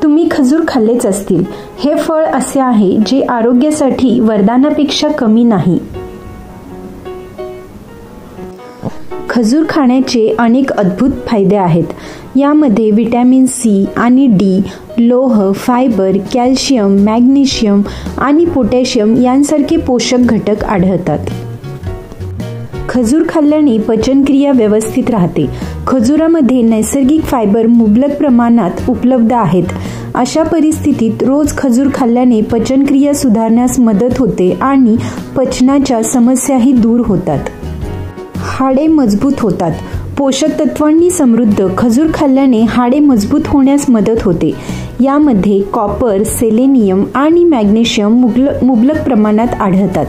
तुम्ही खजूर खाल्लेच असतील. हे फळ असे आहे जे आरोग्यासाठी वरदानापेक्षा कमी नाही. खजूर खाण्याचे अनेक अद्भुत फायदे आहेत. यामध्ये व्हिटॅमिन सी आणि डी, लोह, फायबर, कॅल्शियम, मॅग्नेशियम आणि पोटॅशियम यांसारखे पोषक घटक आढळतात. खजूर खाल्ल्याने पचनक्रिया व्यवस्थित राहते. खजुरामध्ये नैसर्गिक फायबर मुबलक प्रमाणात उपलब्ध आहेत. अशा परिस्थितीत रोज खजूर खाल्ल्याने पचनक्रिया सुधारण्यास मदत होते आणि पचनाच्या समस्याही दूर होतात. हाडे मजबूत होतात. पोषक तत्वांनी समृद्ध खजूर खाल्ल्याने हाडे मजबूत होण्यास मदत होते. यामध्ये कॉपर, सेलेनियम आणि मॅग्नेशियम मुबलक प्रमाणात आढळतात,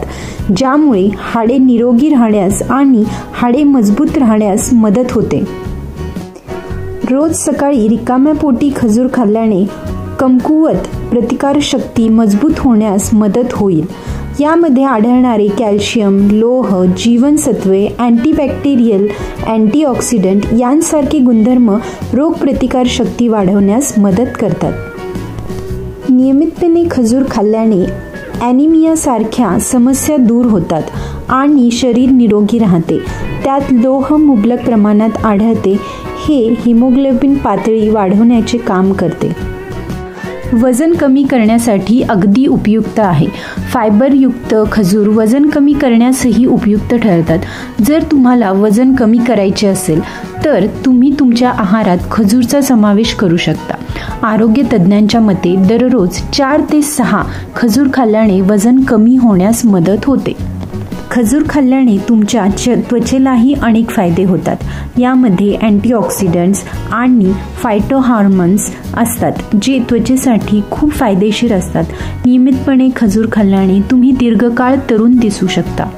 ज्यामुळे हाडे निरोगी राहण्यास आणि हाडे मजबूत राहण्यास मदत होते. रोज सकाळी रिकाम्या पोटी खजूर खाल्ल्याने कमकुवत प्रतिकारशक्ती मजबूत होण्यास मदत होईल. यामध्ये आढळणारे कॅल्शियम, लोह, जीवनसत्वे, अँटीबॅक्टेरियल, अँटीऑक्सिडंट यांसारखे गुणधर्म रोगप्रतिकारशक्ती वाढवण्यास मदत करतात. नियमितपणे खजूर खाल्ल्याने ॲनिमियासारख्या समस्या दूर होतात आणि शरीर निरोगी राहते. त्यात लोह मुबलक प्रमाणात आढळते. हे हिमोग्लोबिन पातळी वाढवण्याचे काम करते. वजन कमी करण्यासाठी अगदी उपयुक्त आहे. फायबरयुक्त खजूर वजन कमी करण्यासही उपयुक्त ठरतात. जर तुम्हाला वजन कमी करायचे असेल तर तुम्ही तुमच्या आहारात खजूरचा समावेश करू शकता. आरोग्य तज्ज्ञांच्या मते दररोज 4 ते 6 खजूर खाल्ल्याने वजन कमी होण्यास मदत होते. खजूर खाल्ल्याने तुमच्या त्वचेलाही अनेक फायदे होतात. यामध्ये अँटीऑक्सिडंट्स आणि फायटोहार्मोन्स असतात, जे त्वचेसाठी खूप फायदेशीर असतात. नियमितपणे खजूर खाल्ल्याने तुम्ही दीर्घकाळ तरुण दिसू शकता.